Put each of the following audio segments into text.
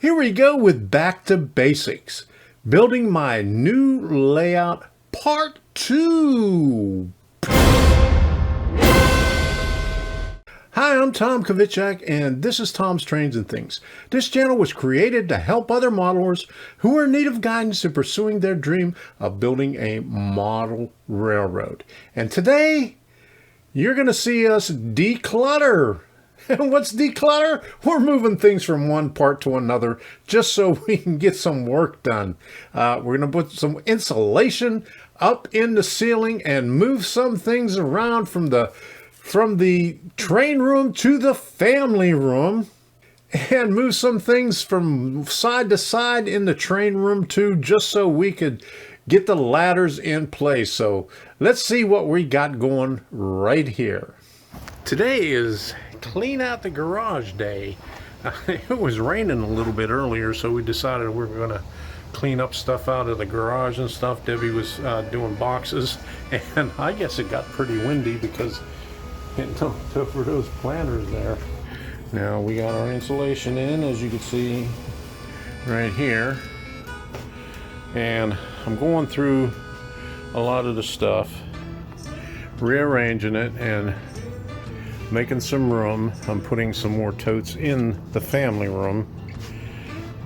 Here we go with Back to Basics, building my new layout part 2. Hi, I'm Tom Kovichak, and this is Tom's Trains and Things. This channel was created to help other modelers who are in need of guidance in pursuing their dream of building a model railroad. And today, you're going to see us declutter. And what's declutter? We're moving things from one part to another just so we can get some work done. We're going to put some insulation up in the ceiling and move some things around from the train room to the family room, and move some things from side to side in the train room too, just so we could get the ladders in place. So let's see what we got going right here. Today is clean out the garage day. It was raining a little bit earlier, so we decided we were going to clean up stuff out of the garage and stuff. Debbie was doing boxes, and I guess it got pretty windy because it dumped over those planters there. Now we got our insulation in, as you can see right here, and I'm going through a lot of the stuff, rearranging it and making some room. I'm putting some more totes in the family room,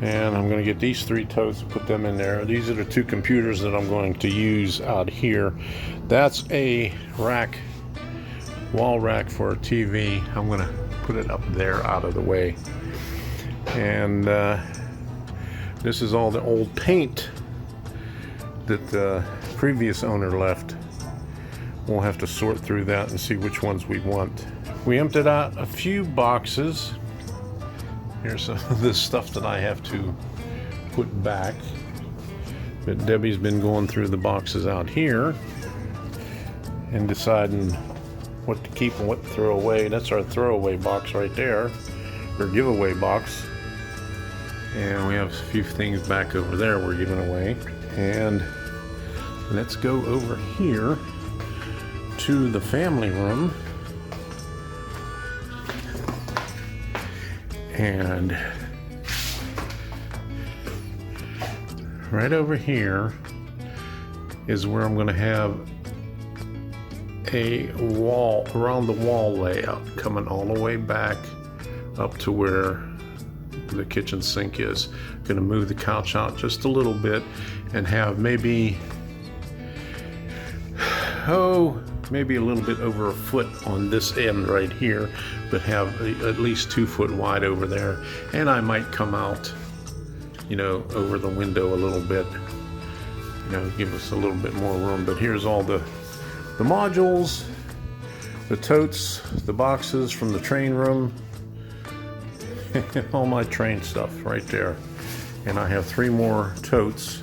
and I'm going to get these 3 totes and put them in there. These are the 2 computers that I'm going to use out here. That's a rack, wall rack for a TV. I'm going to put it up there out of the way. And this is all the old paint that the previous owner left. We'll have to sort through that and see which ones we want. We emptied out a few boxes. Here's some of the stuff that I have to put back. But Debbie's been going through the boxes out here and deciding what to keep and what to throw away. That's our throwaway box right there, or giveaway box. And we have a few things back over there we're giving away. And let's go over here to the family room. And right over here is where I'm going to have a wall, around the wall layout, coming all the way back up to where the kitchen sink is. Going to move the couch out just a little bit and have maybe a little bit over a foot on this end right here, but have at least 2 foot wide over there. And I might come out, over the window a little bit, give us a little bit more room. But here's all the modules, the totes, the boxes from the train room, all my train stuff right there. And I have 3 more totes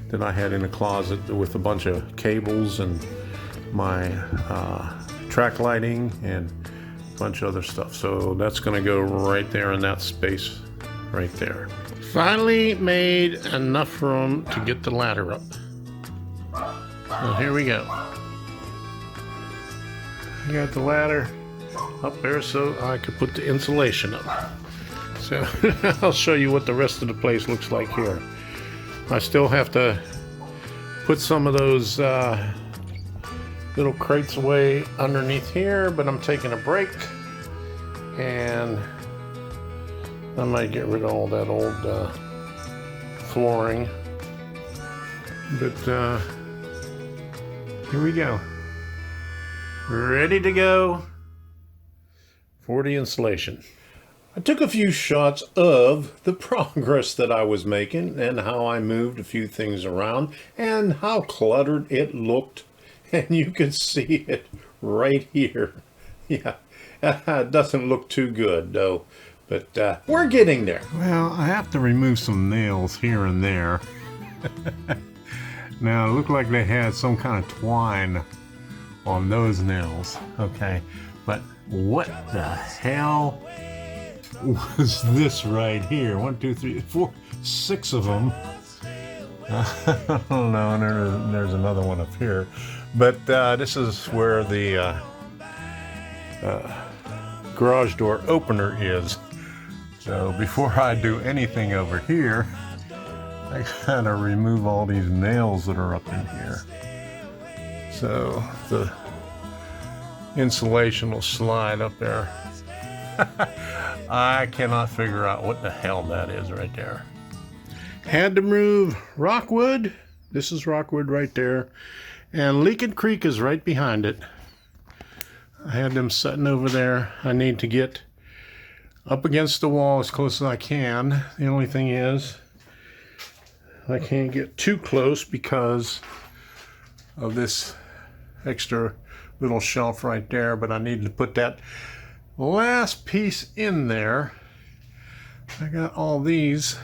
that I had in the closet with a bunch of cables and my track lighting and a bunch of other stuff. So that's going to go right there in that space right there. Finally made enough room to get the ladder up. So here we go. I got the ladder up there so I could put the insulation up. So I'll show you what the rest of the place looks like here. I still have to put some of those little crates away underneath here, but I'm taking a break, and I might get rid of all that old flooring. But here we go. Ready to go for the installation. I took a few shots of the progress that I was making and how I moved a few things around and how cluttered it looked. And you can see it right here. Yeah, it doesn't look too good though, but we're getting there. Well, I have to remove some nails here and there. Now, it looked like they had some kind of twine on those nails. Okay, but what the hell was this right here? 1, 2, 3, 4, 6 of them. I don't know, and there's another one up here. But this is where the garage door opener is. So before I do anything over here, I gotta remove all these nails that are up in here. So the insulation will slide up there. I cannot figure out what the hell that is right there. Had to move rockwood. This is rockwood right there. And Leaking Creek is right behind it. I had them sitting over there. I need to get up against the wall as close as I can. The only thing is, I can't get too close because of this extra little shelf right there, but I need to put that last piece in there. I got all these,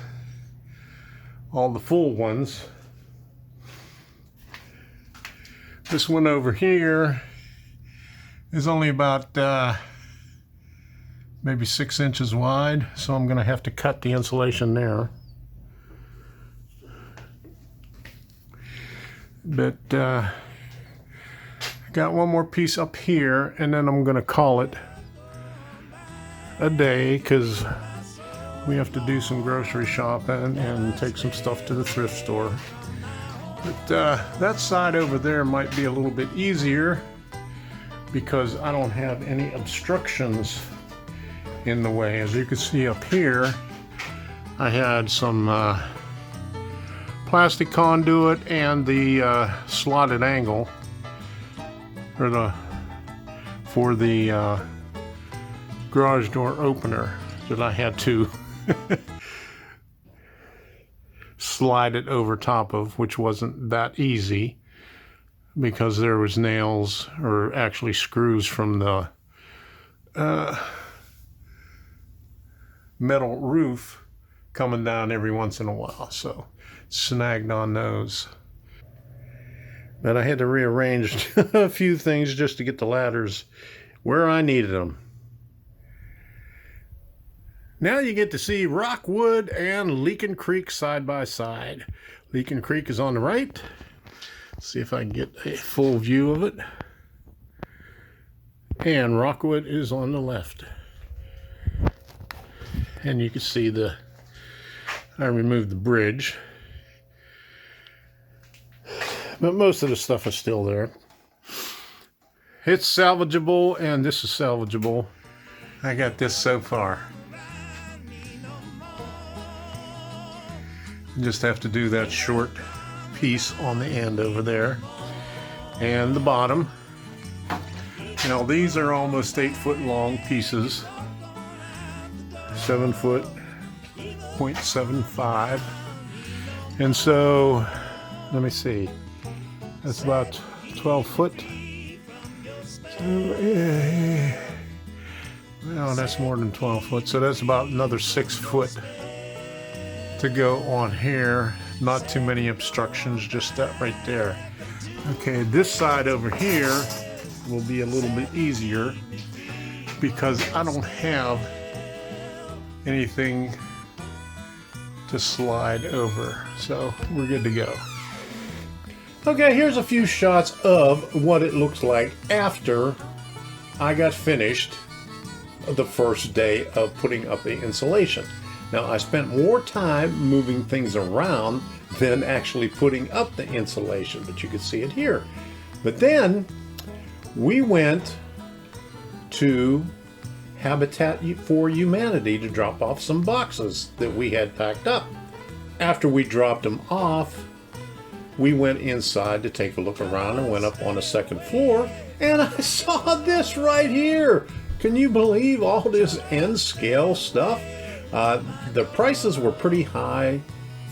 all the full ones. This one over here is only about maybe 6 inches wide, so I'm going to have to cut the insulation there. But I got one more piece up here, and then I'm going to call it a day because we have to do some grocery shopping and take some stuff to the thrift store. But that side over there might be a little bit easier because I don't have any obstructions in the way. As you can see up here, I had some plastic conduit and the slotted angle for the garage door opener that I had to slide it over top of, which wasn't that easy because there was nails, or actually screws, from the metal roof coming down every once in a while, so snagged on those. But I had to rearrange a few things just to get the ladders where I needed them. Now you get to see Rockwood and Leaking Creek side by side. Leaking Creek is on the right. Let's see if I can get a full view of it. And Rockwood is on the left. And you can see I removed the bridge. But most of the stuff is still there. It's salvageable, and this is salvageable. I got this so far. Just have to do that short piece on the end over there. And the bottom. Now these are almost 8 foot long pieces. 7 foot, 0.75. And so, let me see. That's about 12 foot. Well, that's more than 12 foot. So that's about another 6 foot to go on here. Not too many obstructions, just that right there. Okay, this side over here will be a little bit easier because I don't have anything to slide over, so we're good to go. Okay, here's a few shots of what it looks like after I got finished the first day of putting up the insulation. Now, I spent more time moving things around than actually putting up the insulation, but you can see it here. But then we went to Habitat for Humanity to drop off some boxes that we had packed up. After we dropped them off, we went inside to take a look around and went up on the second floor, and I saw this right here. Can you believe all this end scale stuff? The prices were pretty high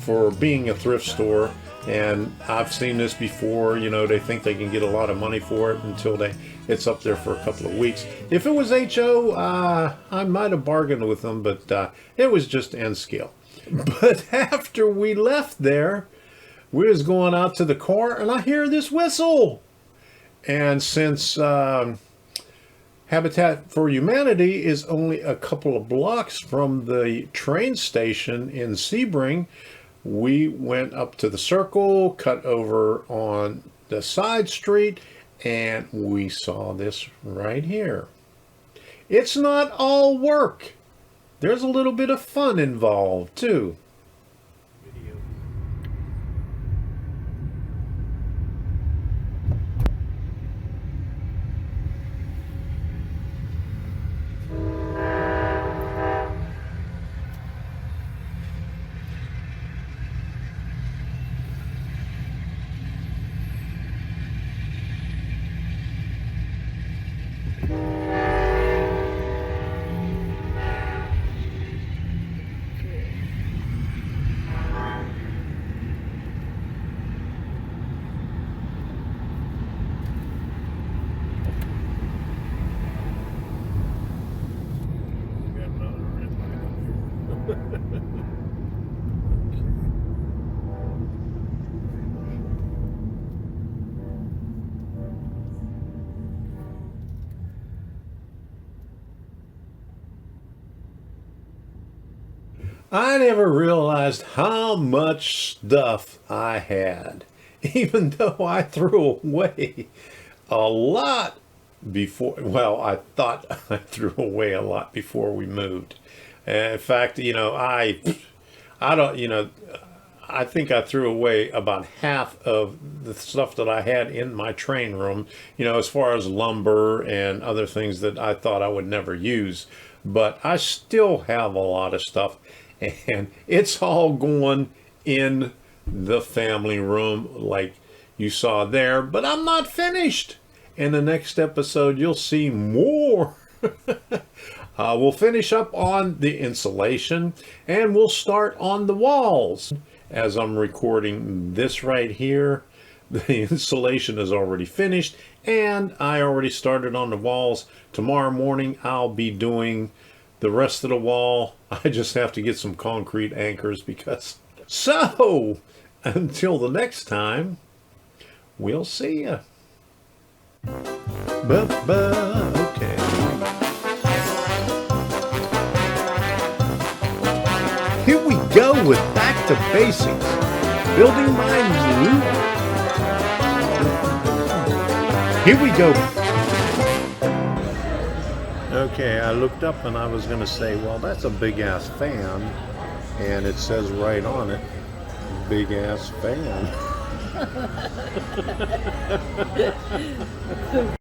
for being a thrift store, and I've seen this before. You know, they think they can get a lot of money for it until it's up there for a couple of weeks. If it was HO, I might have bargained with them, but it was just end scale. But after we left there, we was going out to the car, and I hear this whistle. And since Habitat for Humanity is only a couple of blocks from the train station in Sebring, we went up to the circle, cut over on the side street, and we saw this right here. It's not all work. there's a little bit of fun involved too. I never realized how much stuff I had, even though I threw away a lot before. Well, I thought I threw away a lot before we moved. In fact, I don't, I think I threw away about half of the stuff that I had in my train room, as far as lumber and other things that I thought I would never use. But I still have a lot of stuff, and it's all going in the family room like you saw there. But I'm not finished. In the next episode, you'll see more. We'll finish up on the insulation, and we'll start on the walls. As I'm recording this right here, the insulation is already finished, and I already started on the walls. Tomorrow morning, I'll be doing the rest of the wall. I just have to get some concrete anchors because... So, until the next time, we'll see ya. Okay. Here we go with back to basics. Building my new... Here we go. Okay, I looked up and I was going to say, well, that's a big ass fan. And it says right on it, big ass fan.